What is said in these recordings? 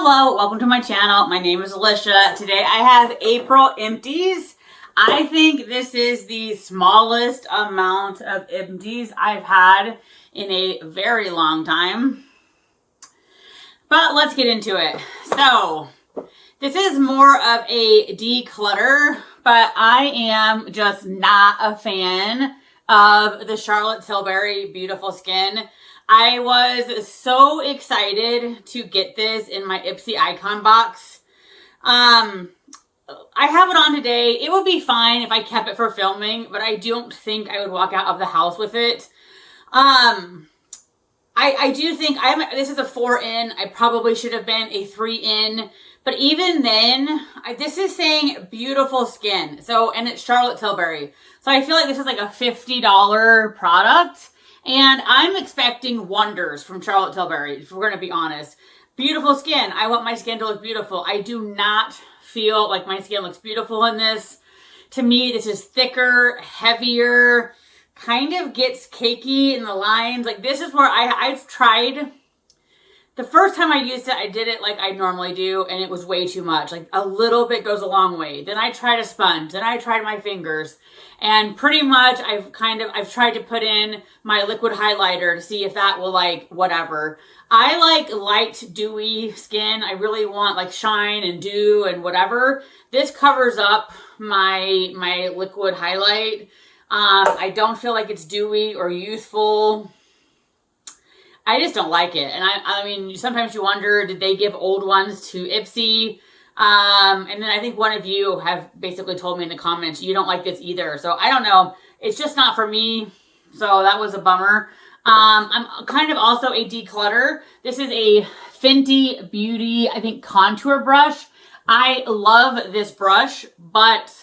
Hello, welcome to my channel. My name is Alicia. Today I have April Empties. I think this is the smallest amount of empties I've had in a very long time. But let's get into it. So, this is more of a declutter, but I am just not a fan of the Charlotte Tilbury Beautiful Skin. I was so excited to get this in my Ipsy icon box. I have it on today. It would be fine if I kept it for filming, but I don't think I would walk out of the house with it. I do think this is a 4-in. I probably should have been a 3-in. But even then, this is saying beautiful skin. So, and it's Charlotte Tilbury. So I feel like this is like a $50 product. And I'm expecting wonders from Charlotte Tilbury, if we're going to be honest. Beautiful skin. I want my skin to look beautiful. I do not feel like my skin looks beautiful in this. To me, this is thicker, heavier, kind of gets cakey in the lines. Like this is where I've tried. The first time I used it, I did it like I normally do, and it was way too much. Like a little bit goes a long way. Then I tried a sponge. Then I tried my fingers. And pretty much I've tried to put in my liquid highlighter to see if that will like whatever. I like light dewy skin. I really want like shine and dew and whatever. This covers up my liquid highlight. I don't feel like it's dewy or youthful. I just don't like it. And I mean, sometimes you wonder, did they give old ones to Ipsy? And then I think one of you have basically told me in the comments, you don't like this either. So I don't know. It's just not for me. So that was a bummer. I'm kind of also a declutter. This is a Fenty Beauty, I think, contour brush. I love this brush, but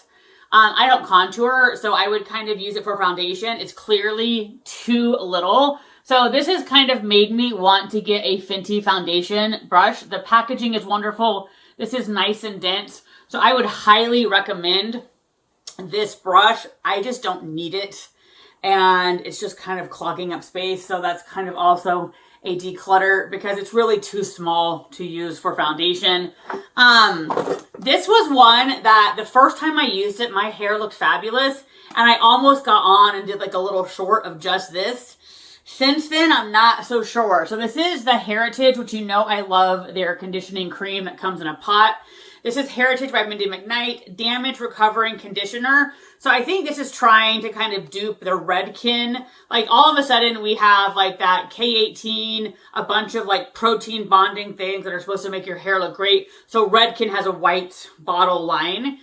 I don't contour. So I would kind of use it for foundation. It's clearly too little. So this has kind of made me want to get a Fenty foundation brush. The packaging is wonderful. This is nice and dense. So I would highly recommend this brush. I just don't need it. And it's just kind of clogging up space. So that's kind of also a declutter because it's really too small to use for foundation. This was one that the first time I used it, my hair looked fabulous. And I almost got on and did like a little short of just this. Since then, I'm not so sure. So this is the Heritage, which you know I love their conditioning cream that comes in a pot. This is Heritage by Mindy McKnight, Damage Recovering Conditioner. So I think this is trying to kind of dupe the Redken. Like all of a sudden we have like that K18, a bunch of like protein bonding things that are supposed to make your hair look great. So Redken has a white bottle line.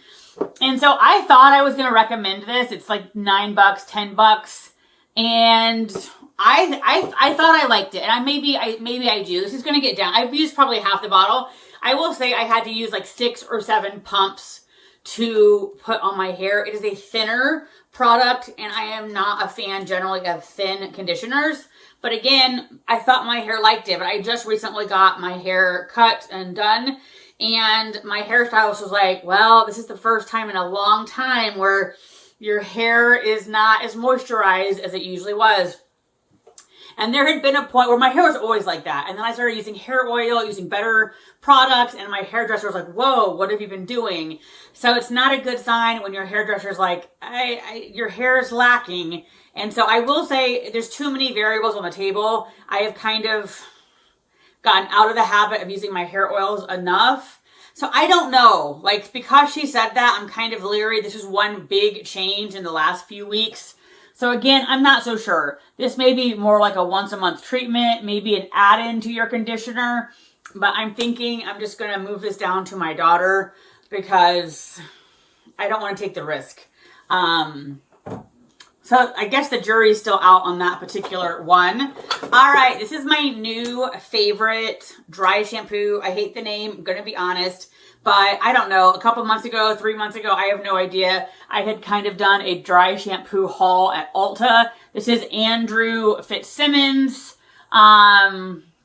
And so I thought I was going to recommend this. It's like $9, $10. And I thought I liked it, and maybe I do. This is going to get down. I've used probably half the bottle. I will say I had to use like 6 or 7 pumps to put on my hair. It is a thinner product, and I am not a fan generally of thin conditioners. But again, I thought my hair liked it, but I just recently got my hair cut and done, and my hairstylist was like, well, this is the first time in a long time where your hair is not as moisturized as it usually was. And there had been a point where my hair was always like that. And then I started using hair oil, using better products. And my hairdresser was like, whoa, what have you been doing? So it's not a good sign when your hairdresser's like, your hair is lacking. And so I will say there's too many variables on the table. I have kind of gotten out of the habit of using my hair oils enough. So I don't know, like because she said that, I'm kind of leery. This is one big change in the last few weeks. So again, I'm not so sure. This may be more like a once a month treatment, maybe an add-in to your conditioner. But I'm thinking I'm just going to move this down to my daughter because I don't want to take the risk. So I guess the jury's still out on that particular one. All right, this is my new favorite dry shampoo. I hate the name, I'm going to be honest. But I don't know, a couple months ago, 3 months ago, I have no idea. I had kind of done a dry shampoo haul at Ulta. This is Andrew Fitzsimmons,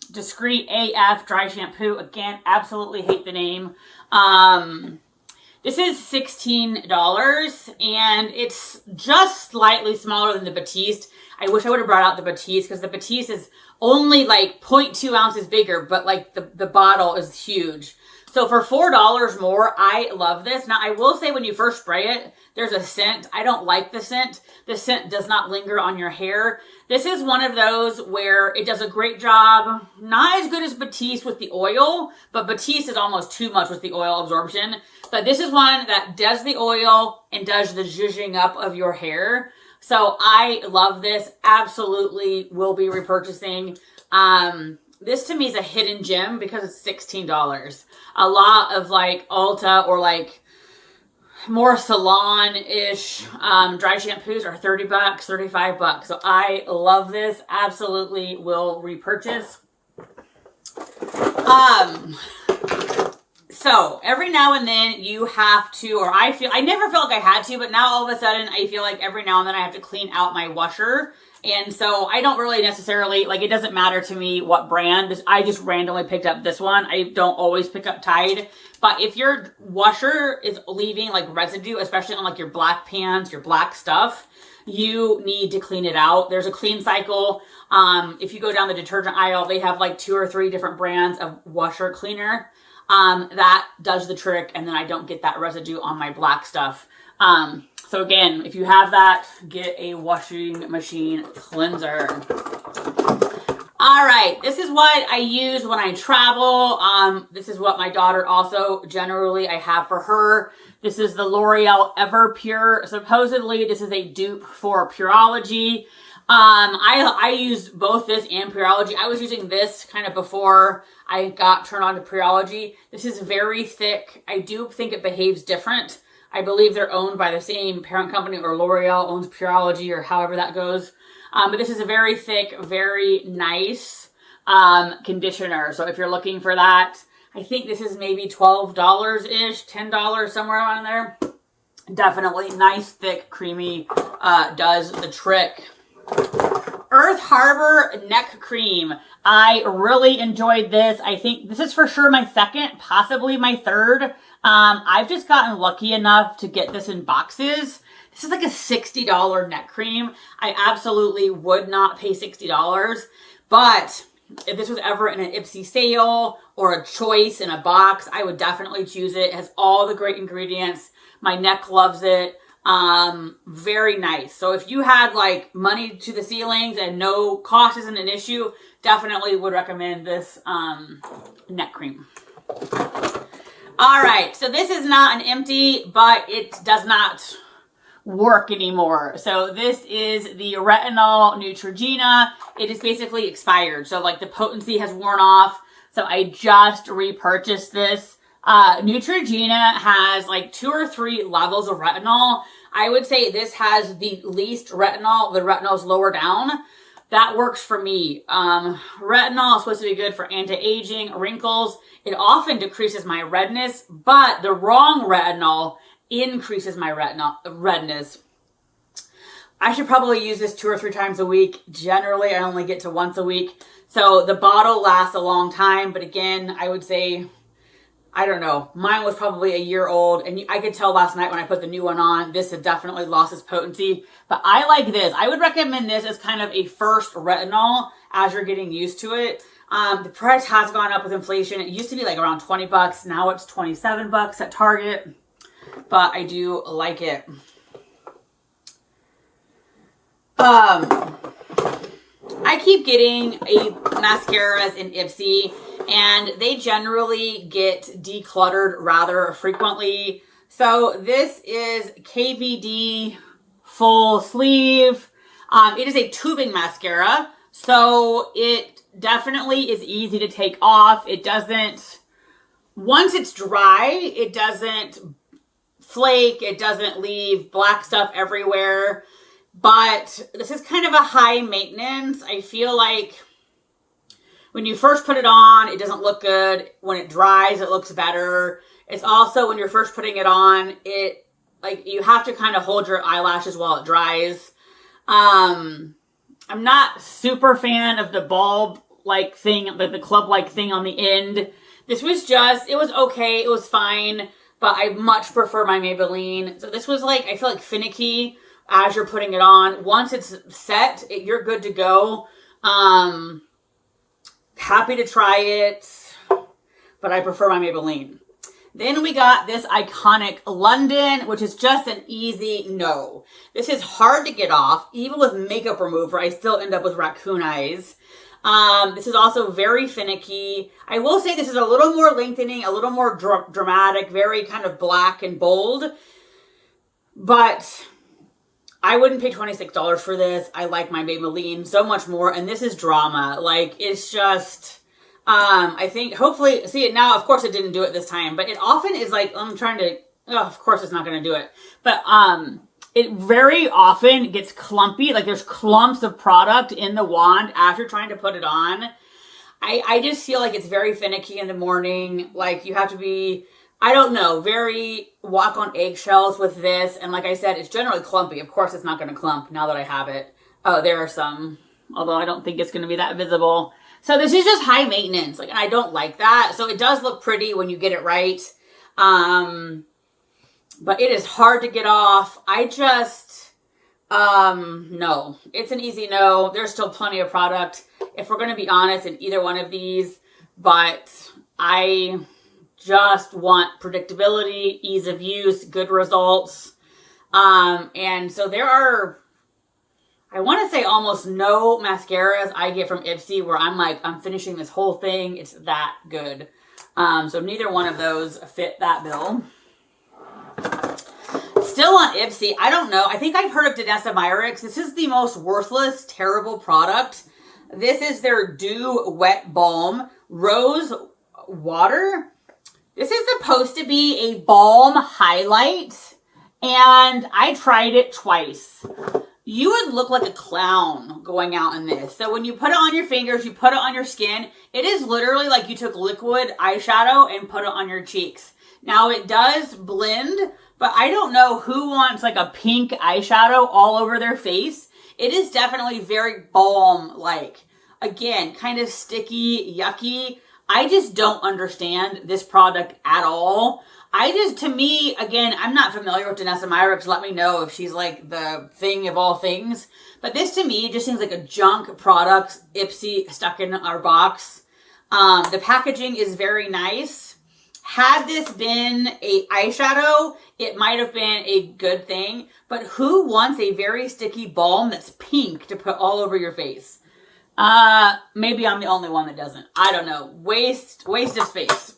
Discreet AF dry shampoo. Again, absolutely hate the name. This is $16 and it's just slightly smaller than the Batiste. I wish I would have brought out the Batiste because the Batiste is only like 0.2 ounces bigger, but like the bottle is huge. So for $4 more, I love this. Now I will say when you first spray it, there's a scent. I don't like the scent. The scent does not linger on your hair. This is one of those where it does a great job. Not as good as Batiste with the oil, but Batiste is almost too much with the oil absorption. But this is one that does the oil and does the zhuzhing up of your hair. So I love this. Absolutely will be repurchasing. This to me is a hidden gem because it's $16. A lot of like Ulta or like more salon-ish dry shampoos are $30, $35. So I love this. Absolutely will repurchase. So every now and then you have to, or I never felt like I had to, but now all of a sudden I feel like every now and then I have to clean out my washer. And so I don't really necessarily, like, it doesn't matter to me what brand. I just randomly picked up this one. I don't always pick up Tide. But if your washer is leaving like residue, especially on like your black pants, your black stuff, you need to clean it out. There's a clean cycle. If you go down the detergent aisle, they have like 2 or 3 different brands of washer cleaner. That does the trick, and then I don't get that residue on my black stuff. So again, if you have that, get a washing machine cleanser. All right, this is what I use when I travel. This is what my daughter also generally I have for her. This is the L'Oreal Everpure. Supposedly, this is a dupe for Pureology. I use both this and Pureology. I was using this kind of before I got turned on to Pureology. This is very thick. I do think it behaves different. I believe they're owned by the same parent company, or L'Oreal owns Pureology, or however that goes. But this is a very thick, very nice conditioner. So if you're looking for that, I think this is maybe $12-ish, $10, somewhere around there. Definitely nice, thick, creamy, does the trick. Earth Harbor Neck Cream. I really enjoyed this. I think this is for sure my second, possibly my third. I've just gotten lucky enough to get this in boxes. This is like a $60 neck cream. I absolutely would not pay $60, but if this was ever in an Ipsy sale or a choice in a box, I would definitely choose it. It has all the great ingredients. My neck loves it. Very nice. So if you had like money to the ceilings and no cost isn't an issue, definitely would recommend this neck cream. All right, so this is not an empty, but it does not work anymore. So this is the Retinol Neutrogena. It is basically expired. So like the potency has worn off. So I just repurchased this. Neutrogena has like 2 or 3 levels of retinol. I would say this has the least retinol. The retinol is lower down. That works for me. Retinol is supposed to be good for anti-aging, wrinkles. It often decreases my redness, but the wrong retinol increases my redness. I should probably use this 2 or 3 times a week. Generally, I only get to once a week. So the bottle lasts a long time, but again, I would say, I don't know, mine was probably a year old, and I could tell last night when I put the new one on, this had definitely lost its potency, but I like this. I would recommend this as kind of a first retinol as you're getting used to it. The price has gone up with inflation. It used to be like around 20 bucks. Now it's 27 bucks at Target, but I do like it. I keep getting mascaras in Ipsy, and they generally get decluttered rather frequently. So this is KVD full sleeve. It is a tubing mascara, so it definitely is easy to take off. It doesn't, once it's dry, it doesn't flake. It doesn't leave black stuff everywhere. But this is kind of a high maintenance. I feel like when you first put it on, it doesn't look good. When it dries, it looks better. It's also, when you're first putting it on, it, like, you have to kind of hold your eyelashes while it dries. I'm not super fan of the bulb-like thing, like the club-like thing on the end. This was just, it was okay. It was fine. but I much prefer my Maybelline. So this was like, I feel like finicky as you're putting it on. Once it's set, you're good to go. Happy to try it, but I prefer my Maybelline. Then we got this iconic London, which is just an easy no. This is hard to get off. Even with makeup remover, I still end up with raccoon eyes. This is also very finicky. I will say this is a little more lengthening, a little more dramatic, very kind of black and bold. But I wouldn't pay $26 for this. I like my Maybelline so much more. And this is drama. Like, it's just... I think hopefully, see it now, of course it didn't do it this time, but it often is like, I'm trying to, oh, of course it's not going to do it. But, it very often gets clumpy. Like there's clumps of product in the wand after trying to put it on. I just feel like it's very finicky in the morning. Like you have to be, I don't know, very walk on eggshells with this. And like I said, it's generally clumpy. Of course it's not going to clump now that I have it. Oh, there are some, although I don't think it's going to be that visible. So this is just high maintenance, like, and I don't like that. So it does look pretty when you get it right. But it is hard to get off. I just, no, it's an easy no. There's still plenty of product, if we're going to be honest, in either one of these, but I just want predictability, ease of use, good results. And so there are, I want to say almost no mascaras I get from Ipsy where I'm like, I'm finishing this whole thing. It's that good. So neither one of those fit that bill. Still on Ipsy, I don't know. I think I've heard of Danessa Myricks. This is the most worthless, terrible product. This is their Dew Wet Balm Rose Water. This is supposed to be a balm highlight, and I tried it twice. You would look like a clown going out in this. So when you put it on your fingers, you put it on your skin, it is literally like you took liquid eyeshadow and put it on your cheeks. Now it does blend, but I don't know who wants like a pink eyeshadow all over their face. It is definitely very balm-like. Again, kind of sticky, yucky. I just don't understand this product at all. To me, again, I'm not familiar with Danessa Myricks. Let me know if she's like the thing of all things. But this to me just seems like a junk product Ipsy stuck in our box. The packaging is very nice. Had this been a eyeshadow, it might have been a good thing. But who wants a very sticky balm that's pink to put all over your face? Maybe I'm the only one that doesn't. I don't know. Waste of space.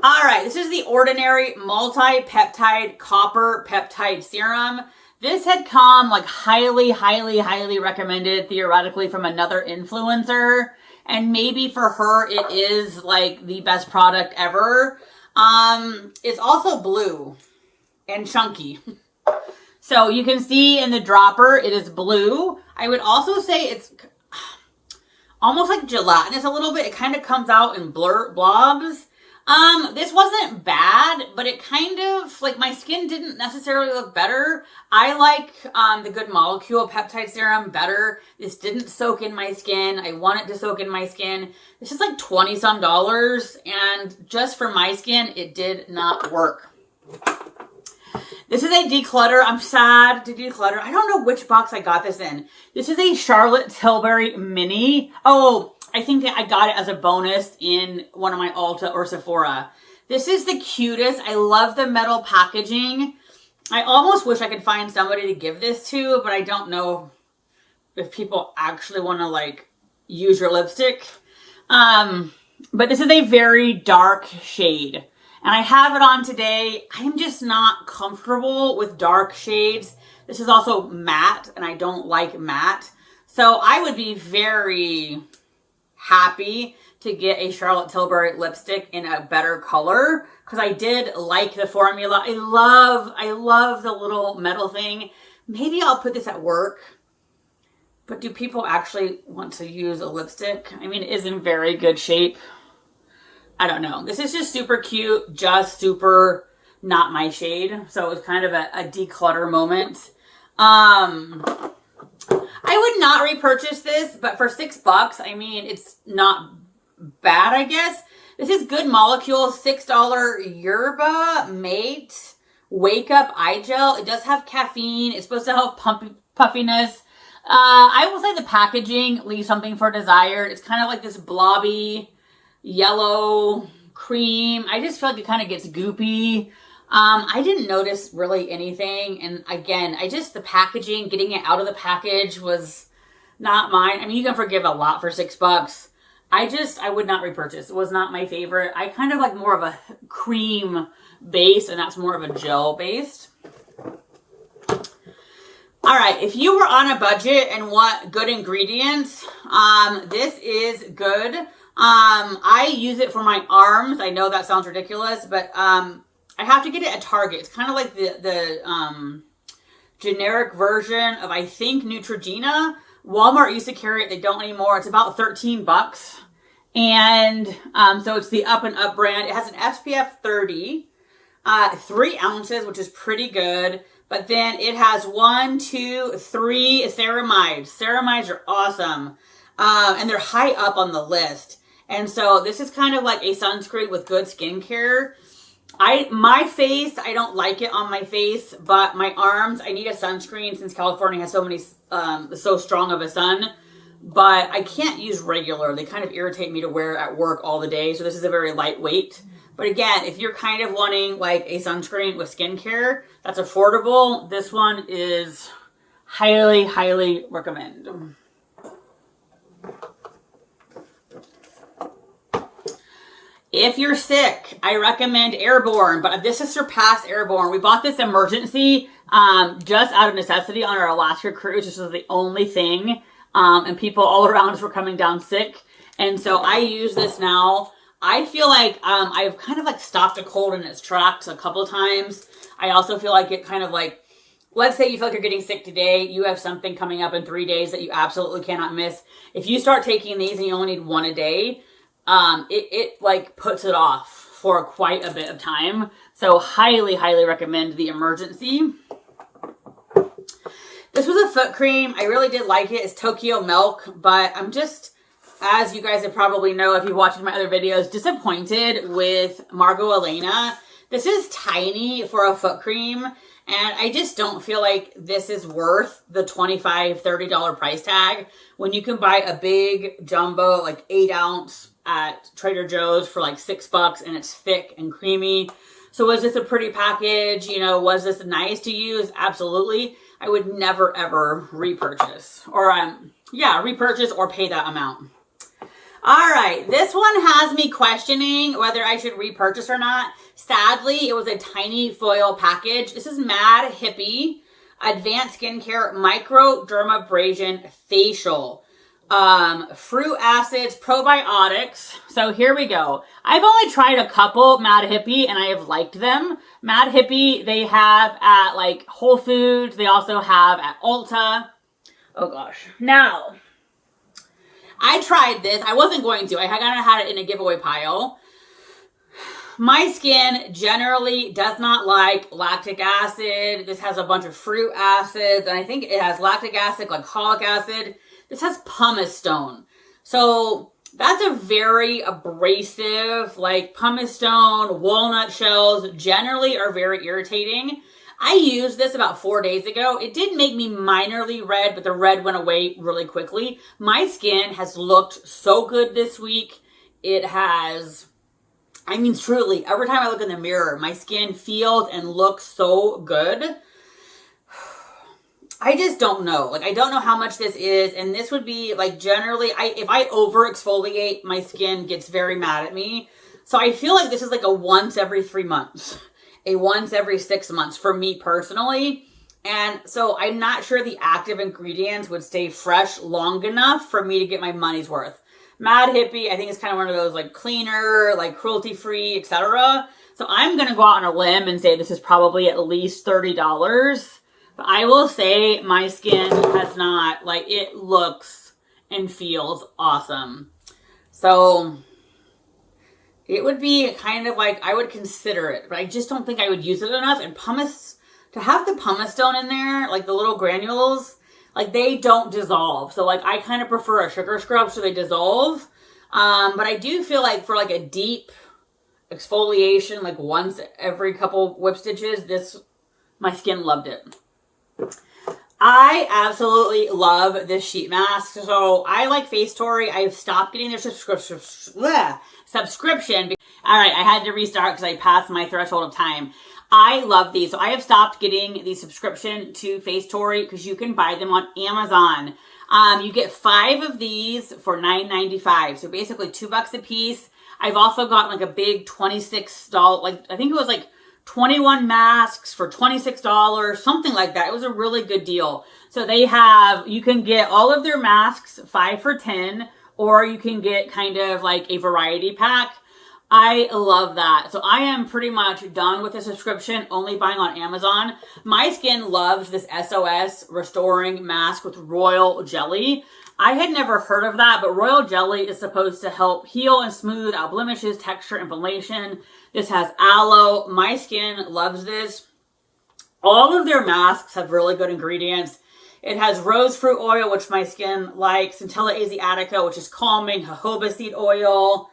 All right, this is the Ordinary Multi-Peptide Copper Peptide Serum. This had come like highly, highly, highly recommended theoretically from another influencer. And maybe for her, it is like the best product ever. It's also blue and chunky. So you can see in the dropper, it is blue. I would also say it's almost like gelatinous a little bit. It kind of comes out in blobs. This wasn't bad, but it kind of, like, my skin didn't necessarily look better. I like, the Good Molecule Peptide Serum better. This didn't soak in my skin. I want it to soak in my skin. This is like $20-some, and just for my skin, it did not work. This is a declutter. I'm sad to declutter. I don't know which box I got this in. This is a Charlotte Tilbury Mini. Oh, I think that I got it as a bonus in one of my Ulta or Sephora. This is the cutest. I love the metal packaging. I almost wish I could find somebody to give this to, but I don't know if people actually want to like use your lipstick. But this is a very dark shade. And I have it on today. I'm just not comfortable with dark shades. This is also matte, and I don't like matte. So I would be very happy to get a Charlotte Tilbury lipstick in a better color, because I did like the formula. I love the little metal thing. Maybe I'll put this at work. But do people actually want to use a lipstick? I mean, it is in very good shape. I don't know. This is just super cute, just super not my shade. So it's kind of a declutter moment. I would not repurchase this, but for $6, I mean, it's not bad, I guess. This is Good Molecules $6 Yerba Mate Wake Up Eye Gel. It does have caffeine. It's supposed to help puffiness. I will say the packaging leaves something for desired. It's kind of like this blobby yellow cream. I just feel like it kind of gets goopy. I didn't notice really anything. And again, the packaging, getting it out of the package was not mine. I mean, you can forgive a lot for $6. I would not repurchase. It was not my favorite. I kind of like more of a cream base, and that's more of a gel based. All right, if you were on a budget and want good ingredients, this is good. I use it for my arms. I know that sounds ridiculous, but I have to get it at Target. It's kind of like the generic version of, I think, Neutrogena. Walmart used to carry it. They don't anymore. It's about $13. And so it's the Up and Up brand. It has an SPF 30, 3 ounces, which is pretty good. But then it has 1, 2, 3 ceramides. Ceramides are awesome. And they're high up on the list. And so this is kind of like a sunscreen with good skincare. My face, I don't like it on my face, but my arms, I need a sunscreen since California has so strong of a sun. But I can't use regular. They kind of irritate me to wear at work all the day. So this is a very lightweight. But again, if you're kind of wanting like a sunscreen with skincare that's affordable, this one is highly, highly recommend. If you're sick, I recommend Airborne, but this has surpassed Airborne. We bought this emergency just out of necessity on our Alaska cruise. This was the only thing. And people all around us were coming down sick. And so I use this now. I feel like I've kind of like stopped a cold in its tracks a couple times. I also feel like it kind of like, let's say you feel like you're getting sick today. You have something coming up in 3 days that you absolutely cannot miss. If you start taking these and you only need 1 a day, it like puts it off for quite a bit of time. So highly, highly recommend the emergency. This was a foot cream. I really did like it. It's Tokyo Milk, but I'm just, as you guys have probably know if you've watched my other videos, disappointed with Margot Elena. This is tiny for a foot cream, and I just don't feel like this is worth the $25, $30 price tag when you can buy a big jumbo, like 8 ounce at Trader Joe's for like $6, and it's thick and creamy. So was this a pretty package? You know, was this nice to use? Absolutely. I would never, ever repurchase or, repurchase or pay that amount. All right. This one has me questioning whether I should repurchase or not. Sadly, it was a tiny foil package. This is Mad Hippie Advanced Skincare Microdermabrasion Facial. Fruit acids, probiotics. So here we go. I've only tried a couple Mad Hippie and I have liked them. Mad Hippie, they have at like Whole Foods. They also have at Ulta. Oh gosh. Now, I tried this. I wasn't going to. I kind of had it in a giveaway pile. My skin generally does not like lactic acid. This has a bunch of fruit acids, and I think it has lactic acid, glycolic acid. This has pumice stone. So that's a very abrasive, like pumice stone, walnut shells generally are very irritating. I used this about 4 days ago. It did make me minorly red, but the red went away really quickly. My skin has looked so good this week. It has, I mean, truly, every time I look in the mirror, my skin feels and looks so good. I just don't know. Like, I don't know how much this is. And this would be like generally, if I over exfoliate, my skin gets very mad at me. So I feel like this is like a once every 3 months, a once every 6 months for me personally. And so I'm not sure the active ingredients would stay fresh long enough for me to get my money's worth. Mad Hippie, I think it's kind of one of those like cleaner, like cruelty free, etc. So I'm going to go out on a limb and say this is probably at least $30. I will say my skin has not, like, it looks and feels awesome. So it would be kind of like, I would consider it, but I just don't think I would use it enough. And pumice, to have the pumice stone in there, like the little granules, like they don't dissolve. So like I kind of prefer a sugar scrub so they dissolve. But I do feel like for like a deep exfoliation, like once every couple whip stitches, my skin loved it. I absolutely love this sheet mask. So I like Face Tory. I've stopped getting their subscription. All right, I had to restart because I passed my threshold of time. I love these. So I have stopped getting the subscription to Face Tory because you can buy them on Amazon. You get 5 of these for $9.95. So basically $2 a piece. I've also got like a big $26, like I think it was like 21 masks for $26, something like that. It was a really good deal. So you can get all of their masks 5 for $10, or you can get kind of like a variety pack. I love that. So I am pretty much done with the subscription, only buying on Amazon. My skin loves this SOS Restoring Mask with Royal Jelly. I had never heard of that, but Royal Jelly is supposed to help heal and smooth out blemishes, texture, inflammation. This has aloe. My skin loves this. All of their masks have really good ingredients. It has rose fruit oil, which my skin likes, Centella asiatica, which is calming, jojoba seed oil.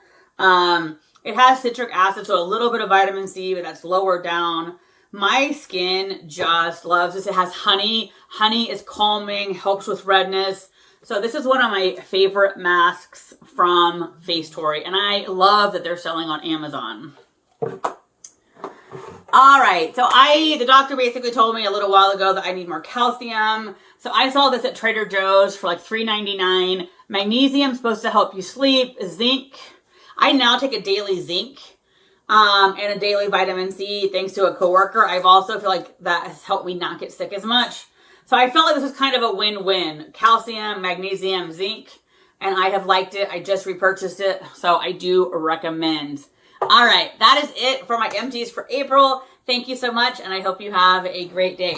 It has citric acid, so a little bit of vitamin C, but that's lower down. My skin just loves this. It has honey. Honey is calming, helps with redness. So this is one of my favorite masks from Face Tory, and I love that they're selling on Amazon. All right, so the doctor basically told me a little while ago that I need more calcium. So I saw this at Trader Joe's for like $3.99. Magnesium supposed to help you sleep. Zinc. I now take a daily zinc and a daily vitamin C thanks to a coworker. I've also feel like that has helped me not get sick as much. So I felt like this was kind of a win-win. Calcium, magnesium, zinc, and I have liked it. I just repurchased it, so I do recommend. All right, that is it for my empties for April. Thank you so much, and I hope you have a great day.